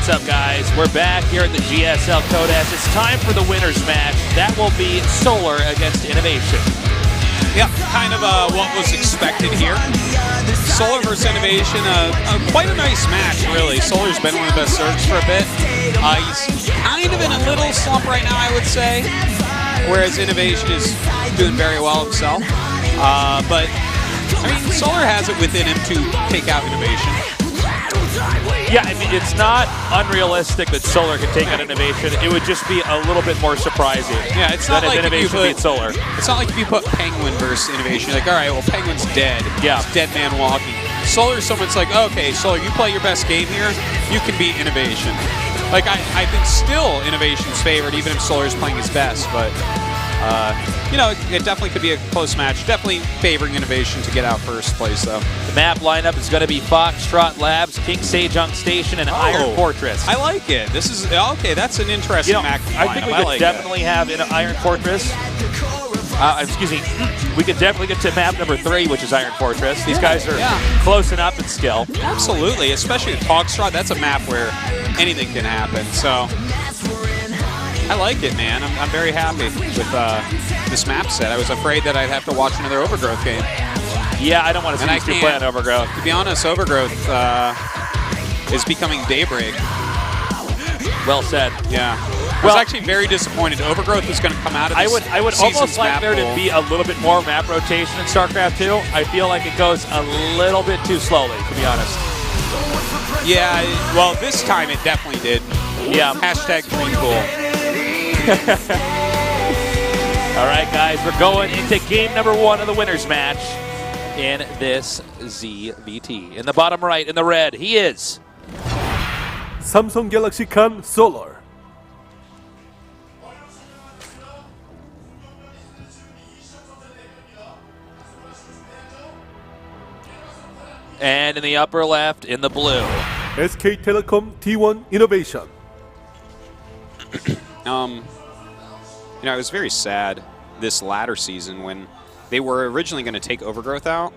What's up, guys? We're back here at the GSL Code S. It's time for the winner's match. That will be Solar against Innovation. Yep, kind of what was expected here. Solar versus Innovation, quite a nice match, really. Solar's been one of the best Zergs for a bit. He's kind of in a little slump right now, I would say, whereas Innovation is doing very well himself. But, I mean, Solar has it within him to take out Innovation. Yeah, I mean, it's not unrealistic that Solar could take out Innovation. It would just be a little bit more surprising. Yeah, it's not like Innovation beat Solar. It's not like if you put Penguin versus Innovation, you're like, all right, well, Penguin's dead. Yeah. It's dead man walking. Solar, someone's like, okay, Solar, you play your best game here, you can beat Innovation. Like, I think still Innovation's favored, even if Solar's playing his best, but, you know, it definitely could be a close match. Definitely favoring Innovation to get out first place, though. The map lineup is going to be Foxtrot Labs, King Sejong Station, and Iron Fortress. I like it. This is, okay, that's an interesting map lineup. I think we could definitely have an Iron Fortress. Excuse me. We could definitely get to map number 3, which is Iron Fortress. These guys are close enough in skill. Absolutely, especially with Foxtrot. That's a map where anything can happen. So I like it, man. I'm very happy with this map set. I was afraid that I'd have to watch another Overgrowth game. Yeah, I don't want to see you play on Overgrowth. To be honest, Overgrowth is becoming Daybreak. Well said. Yeah. I was actually very disappointed. Overgrowth is going to come out of this I would almost like there to be a little bit more map rotation in StarCraft II. I feel like it goes a little bit too slowly, to be honest. Yeah, well, this time it definitely did. Yeah. Hashtag green cool. All right, guys, we're going into game number 1 of the winner's match in this ZvT. In the bottom right, in the red, he is Samsung Galaxy Khan Solar. And in the upper left, in the blue, SK Telecom T1 Innovation. You know, it was very sad this latter season when they were originally going to take Overgrowth out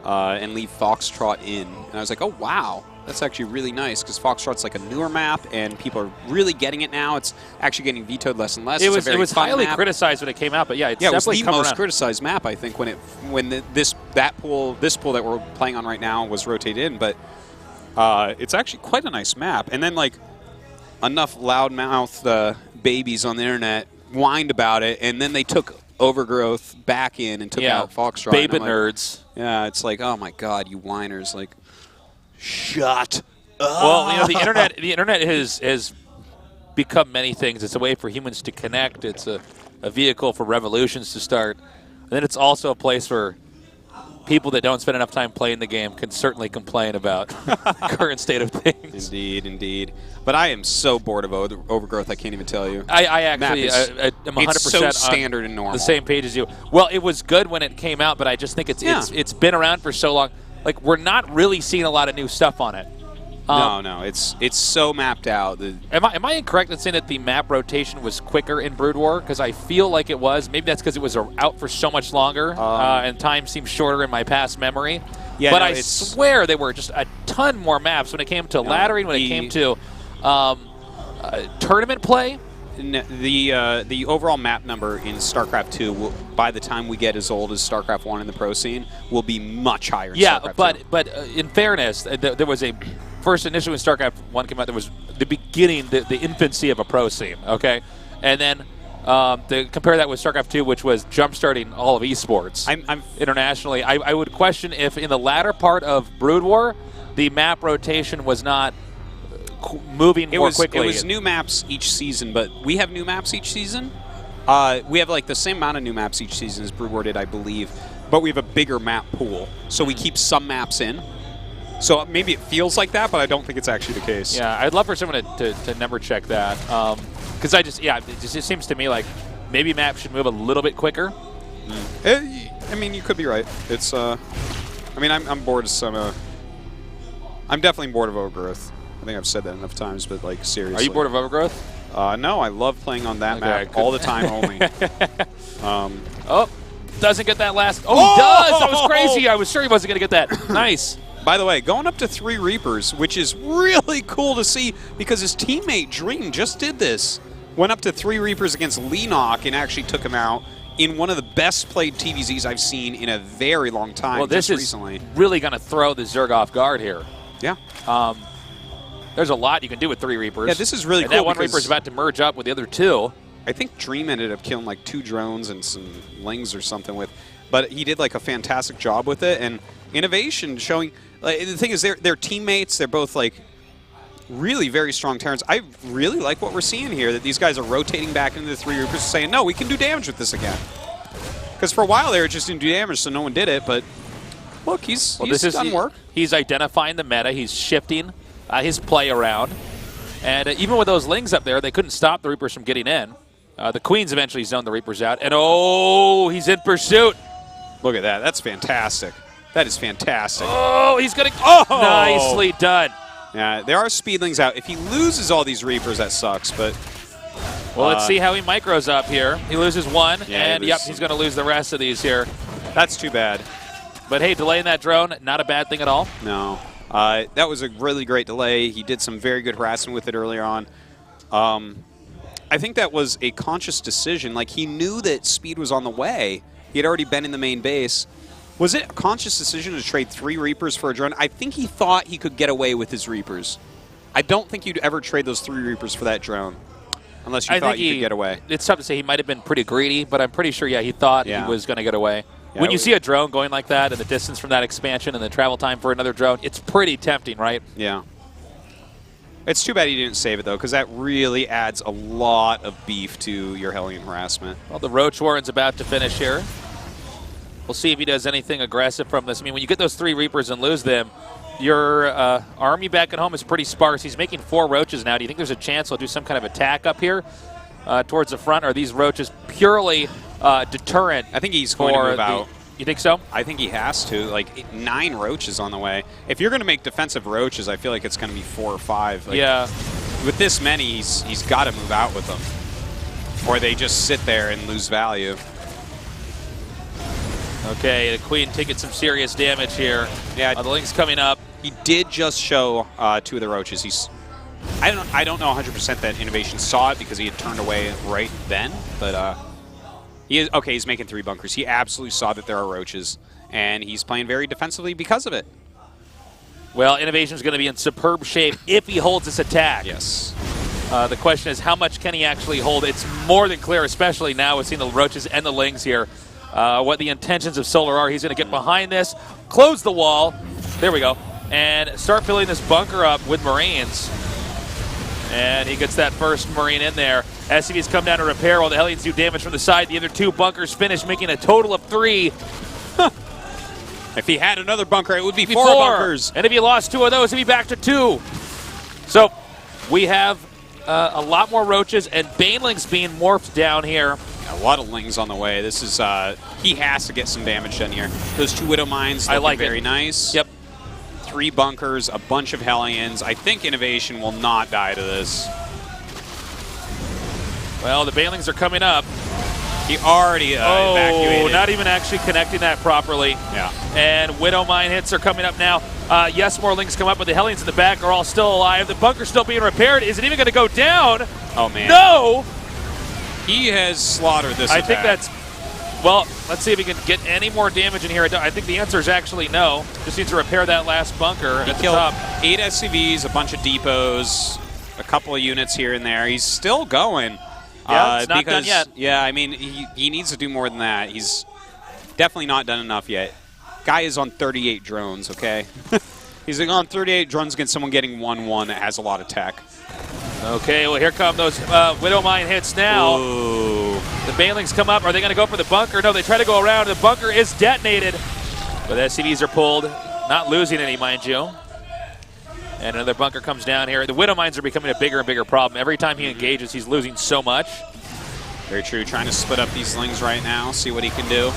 and leave Foxtrot in. And I was like, oh, wow, that's actually really nice because Foxtrot's like a newer map and people are really getting it now. It's actually getting vetoed less and less. It was highly criticized when it came out, but yeah, it's definitely it was the most criticized map, I think, when this pool that we're playing on right now was rotated in. But it's actually quite a nice map. And then like enough loudmouth babies on the internet whined about it, and then they took Overgrowth back in and took out Foxtrot. Babe nerds. Yeah, it's like, oh my God, you whiners! Like, shut up. Well, you know, the internet has become many things. It's a way for humans to connect. It's a vehicle for revolutions to start. And then it's also a place where people that don't spend enough time playing the game can certainly complain about the current state of things. Indeed, indeed. But I am so bored of Overgrowth, I can't even tell you. I actually am 100% it's so standard and normal. The same page as you. Well, it was good when it came out, but I just think it's been around for so long. Like, we're not really seeing a lot of new stuff on it. No, it's so mapped out. Am I incorrect in saying that the map rotation was quicker in Brood War? Because I feel like it was. Maybe that's because it was out for so much longer, and time seems shorter in my past memory. Yeah, but I swear they were just a ton more maps when it came to laddering, when it came to tournament play. The overall map number in StarCraft 2, will, by the time we get as old as StarCraft 1 in the pro scene, will be much higher in StarCraft 2. but in fairness, there was a first initially when StarCraft 1 came out, there was the beginning, the infancy of a pro scene, okay? And then to compare that with StarCraft 2, which was jump-starting all of esports internationally, I would question if in the latter part of Brood War, the map rotation was not moving more quickly. It was new maps each season, but we have new maps each season. We have like the same amount of new maps each season as Brood War did, I believe, but we have a bigger map pool, so we keep some maps in. So maybe it feels like that, but I don't think it's actually the case. Yeah, I'd love for someone to number check that. Because it just seems to me like maybe maps should move a little bit quicker. I mean, you could be right. It's, I mean, I'm bored of some, I'm definitely bored of Overgrowth. I think I've said that enough times, but like, seriously. Are you bored of Overgrowth? No, I love playing on that map all the time only. Oh, doesn't get that last. Oh, he does! That was crazy. I was sure he wasn't going to get that. Nice. By the way, going up to 3 Reapers, which is really cool to see because his teammate Dream just did this. Went up to 3 Reapers against Leenock and actually took him out in one of the best played TVZs I've seen in a very long time. Well, this is recently. really going to throw the Zerg off guard here. Yeah. There's a lot you can do with 3 Reapers. Yeah, this is really and cool. That one Reaper's about to merge up with the other 2. I think Dream ended up killing like 2 drones and some lings or something with, but he did like a fantastic job with it. And Innovation showing, like, the thing is they're teammates. They're both like really very strong Terrans. I really like what we're seeing here, that these guys are rotating back into the 3 Reapers saying, no, we can do damage with this again. Because for a while they were just didn't do damage, so no one did it, but look, he's done work. He's identifying the meta. He's shifting his play around. And even with those lings up there, they couldn't stop the Reapers from getting in. The Queens eventually zoned the Reapers out. And oh, he's in pursuit. Look at that. That's fantastic. That is fantastic. Oh, he's going to... Oh! Nicely done. Yeah, there are speedlings out. If he loses all these Reapers, that sucks, but... Well, let's see how he micros up here. He loses 1, yeah, and yep, he's going to lose the rest of these here. That's too bad. But hey, delaying that drone, not a bad thing at all. No. That was a really great delay. He did some very good harassment with it earlier on. I think that was a conscious decision. Like, he knew that speed was on the way. He had already been in the main base. Was it a conscious decision to trade 3 Reapers for a drone? I think he thought he could get away with his Reapers. I don't think you'd ever trade those 3 Reapers for that drone. Unless you thought you could get away. It's tough to say. He might have been pretty greedy, but I'm pretty sure, yeah, he thought he was going to get away. Yeah, when you see a drone going like that and the distance from that expansion and the travel time for another drone, it's pretty tempting, right? Yeah. It's too bad he didn't save it, though, because that really adds a lot of beef to your Hellion harassment. Well, the Roach Warren's about to finish here. We'll see if he does anything aggressive from this. I mean, when you get those 3 Reapers and lose them, your army back at home is pretty sparse. He's making 4 Roaches now. Do you think there's a chance he'll do some kind of attack up here towards the front? Or are these Roaches purely deterrent? I think he's going to move out. You think so? I think he has to. Like, 9 Roaches on the way. If you're going to make defensive Roaches, I feel like it's going to be 4 or 5. Like, yeah. With this many, he's got to move out with them. Or they just sit there and lose value. Okay, the Queen taking some serious damage here. Yeah, the Link's coming up. He did just show 2 of the Roaches. I don't know 100% that Innovation saw it because he had turned away right then, but he's making 3 bunkers. He absolutely saw that there are Roaches, and he's playing very defensively because of it. Well, Innovation's going to be in superb shape if he holds this attack. Yes. The question is, how much can he actually hold? It's more than clear, especially now with seeing the Roaches and the Lings here, what the intentions of Solar are. He's going to get behind this, close the wall. There we go. And start filling this bunker up with Marines. And he gets that first Marine in there. SCVs come down to repair while the Hellions do damage from the side. The other 2 bunkers finish, making a total of 3. If he had another bunker, it would be 4 bunkers. And if he lost 2 of those, he'd be back to 2. So we have a lot more Roaches and Banelings being morphed down here. A lot of Lings on the way. This is, he has to get some damage done here. Those 2 Widow Mines look very nice. Yep. 3 bunkers, a bunch of Hellions. I think Innovation will not die to this. Well, the Banelings are coming up. He already evacuated. Not even actually connecting that properly. Yeah. And Widow Mine hits are coming up now. Yes, more Lings come up, but the Hellions in the back are all still alive. The bunker's still being repaired. Is it even going to go down? Oh, man. No! He has slaughtered this attack. I think that's... Well, let's see if he can get any more damage in here. I think the answer is actually no. Just needs to repair that last bunker he at the killed top. 8 SCVs, a bunch of depots, a couple of units here and there. He's still going. Yeah, it's not done yet. Yeah, I mean, he needs to do more than that. He's definitely not done enough yet. Guy is on 38 drones, okay? He's on 38 drones against someone getting 1-1 that has a lot of tech. Okay, well, here come those Widow Mine hits now. Ooh. The Banelings come up. Are they going to go for the bunker? No, they try to go around. The bunker is detonated. But the SCVs are pulled. Not losing any, mind you. And another bunker comes down here. The Widow Mines are becoming a bigger and bigger problem. Every time he engages, he's losing so much. Very true. Trying to split up these Lings right now, see what he can do.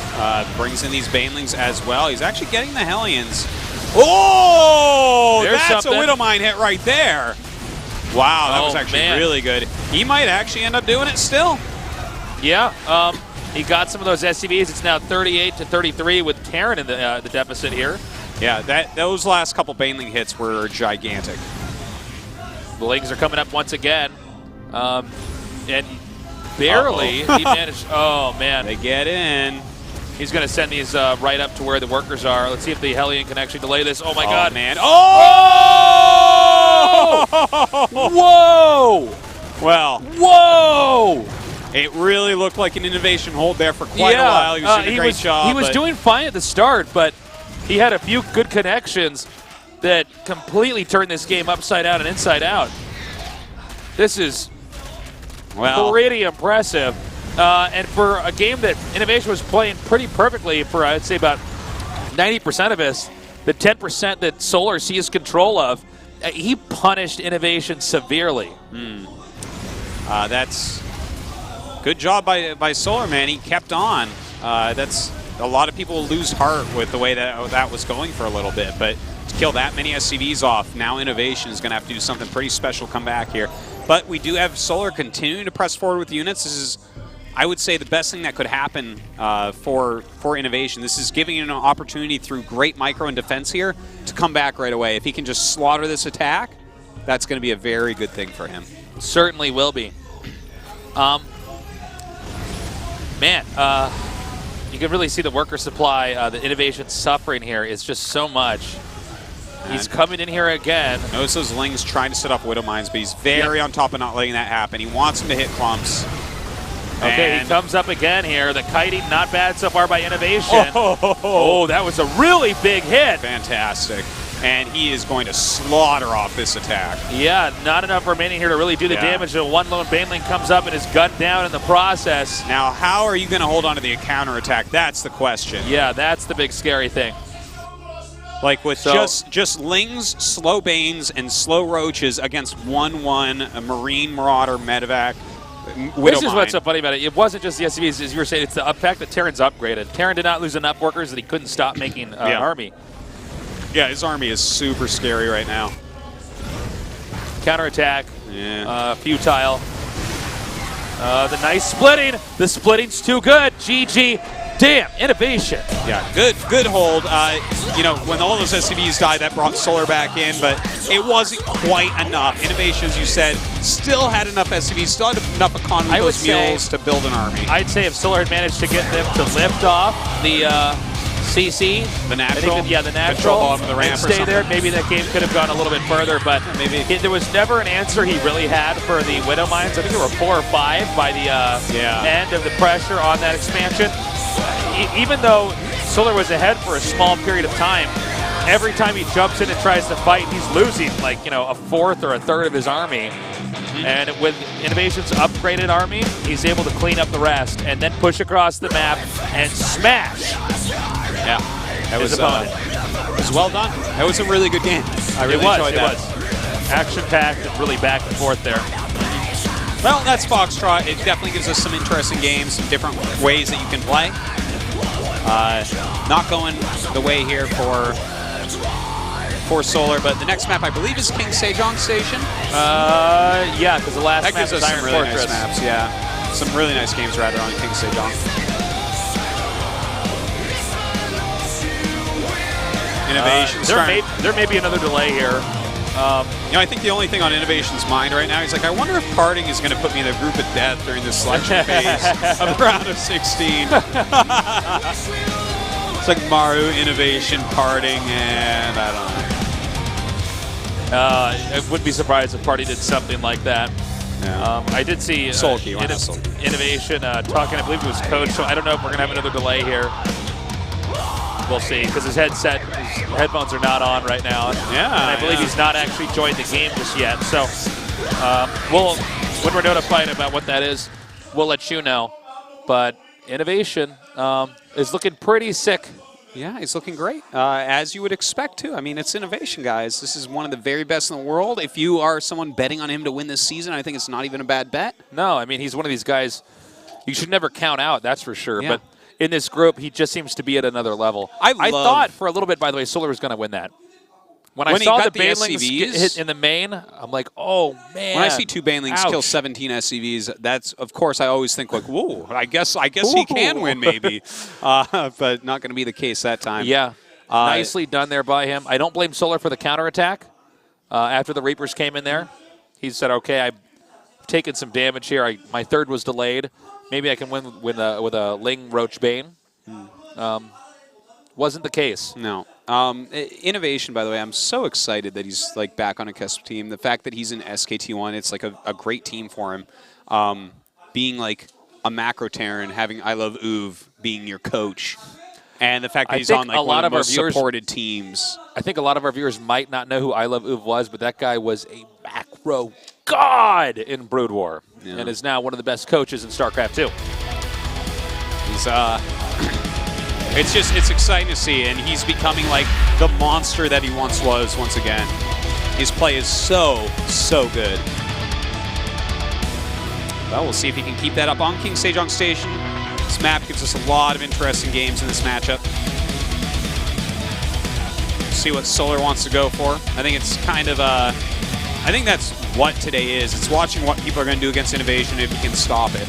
Brings in these Banelings as well. He's actually getting the Hellions. Oh! There's That's something. a Widow Mine hit right there. Wow, that was actually man. really good. He might actually end up doing it still. Yeah, he got some of those SCVs. It's now 38 to 33 with Terran in the deficit here. Yeah, those last couple Baneling hits were gigantic. The Lings are coming up once again. And barely he managed. Oh, man. They get in. He's going to send these right up to where the workers are. Let's see if the Hellion can actually delay this. Oh, my God. Man. Oh! Whoa! Well. Whoa! It really looked like an innovation hold there for quite a while. He was doing a great job. He was doing fine at the start, but he had a few good connections that completely turned this game upside down and inside out. This is pretty impressive. And for a game that Innovation was playing pretty perfectly for, I'd say, about 90% of us, the 10% that Solar sees control of, he punished Innovation severely. That's good job by Solar, man. He kept on. That's a lot of people lose heart with the way that was going for a little bit, but to kill that many SCVs off, now Innovation is going to have to do something pretty special come back here. But we do have Solar continuing to press forward with units. This is, I would say, the best thing that could happen for Innovation. This is giving him an opportunity through great micro and defense here to come back right away. If he can just slaughter this attack, that's going to be a very good thing for him. Certainly will be. Man, you can really see the worker supply, the Innovation suffering here is just so much. He's coming in here again. Notice those Lings trying to set off Widow Mines, but he's very on top of not letting that happen. He wants him to hit clumps. Okay, he comes up again here. The kiting, not bad so far by Innovation. Oh, that was a really big hit. Fantastic. And he is going to slaughter off this attack. Yeah, not enough remaining here to really do the damage. One lone Baneling comes up and is gunned down in the process. Now, how are you going to hold on to the counterattack? That's the question. Yeah, that's the big scary thing. Like with just Lings, slow Banes, and slow Roaches against 1-1, a Marine, Marauder, Medevac, Widowmine. This is what's so funny about it. It wasn't just the SCVs, as you were saying. It's the fact that Terran's upgraded. Terran did not lose enough workers that he couldn't stop making an army. Yeah, his army is super scary right now. Counterattack, futile. The nice splitting. The splitting's too good. GG. Damn, Innovation. Yeah, good hold. You know, when all those SCVs died, that brought Solar back in, but it wasn't quite enough. Innovation, as you said, still had enough SCVs, still had enough economy of those mules to build an army. I'd say if Solar had managed to get them to lift off the CC, the natural, the natural, bottom of the ramp, and stay there, maybe that game could have gone a little bit further, but there was never an answer he really had for the Widow Mines. I think there were 4 or 5 by the end of the pressure on that expansion. Even though Solar was ahead for a small period of time, every time he jumps in and tries to fight, he's losing like, a fourth or a third of his army. And with Innovation's upgraded army, he's able to clean up the rest and then push across the map and smash. Yeah, that was well done. That was a really good game. I really enjoyed that. It was action-packed and really back and forth there. Well, that's Foxtrot. It definitely gives us some interesting games, some different ways that you can play. Not going the way here for Solar, but the next map I believe is King Sejong Station. Yeah, because the last map gives is us Iron some really Fortress. nice maps. Yeah, some really nice games rather on King Sejong. Innovation. There may be another delay here. I think the only thing on Innovation's mind right now, he's like, I wonder if parting is going to put me in the group of death during this selection phase of round of 16. It's like Maru, Innovation, parting, and I don't know. I wouldn't be surprised if Party did something like that. Yeah. I did see Innovation talking, I believe it was Coach, so I don't know if we're going to have another delay here. We'll see, because his headphones are not on right now. Yeah, and I believe he's not actually joined the game just yet. So when we're notified about what that is, we'll let you know. But Innovation is looking pretty sick. Yeah, he's looking great, as you would expect to. I mean, it's Innovation, guys. This is one of the very best in the world. If you are someone betting on him to win this season, I think it's not even a bad bet. No, I mean, he's one of these guys you should never count out, that's for sure. Yeah. But in this group, he just seems to be at another level. I thought for a little bit, by the way, Solar was going to win that. When I saw the Banelings hit in the main, I'm like, oh, man. When I see 2 Banelings kill 17 SCVs, that's, of course, I always think, like, whoa, I guess he can win, maybe. But not going to be the case that time. Yeah. Nicely done there by him. I don't blame Solar for the counterattack. After the Reapers came in there, he said, okay, I've taken some damage here. My third was delayed. Maybe I can win with a Ling Roach Bane. Wasn't the case. No. Innovation, by the way, I'm so excited that he's like back on a cusp team. The fact that he's in SKT1, it's like a great team for him. Being like a macro Terran, having I Love Uv being your coach. And the fact that he's on like one of the most supported teams. I think a lot of our viewers might not know who I Love Uv was, but that guy was a macro god in Brood War, and is now one of the best coaches in StarCraft II. He's it's exciting to see, and he's becoming like the monster that he once was once again. His play is so good. Well, we'll see if he can keep that up on King Sejong Station. This map gives us a lot of interesting games in this matchup. See what Solar wants to go for. I think it's kind of I think that's what today is. It's watching what people are going to do against Innovation if he can stop it.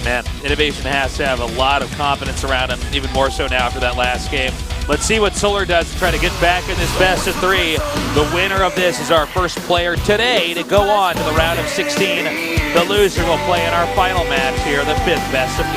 Man, Innovation has to have a lot of confidence around him, even more so now after that last game. Let's see what Solar does to try to get back in this best of 3. The winner of this is our first player today to go on to the round of 16. The loser will play in our final match here, the 5th best of 3.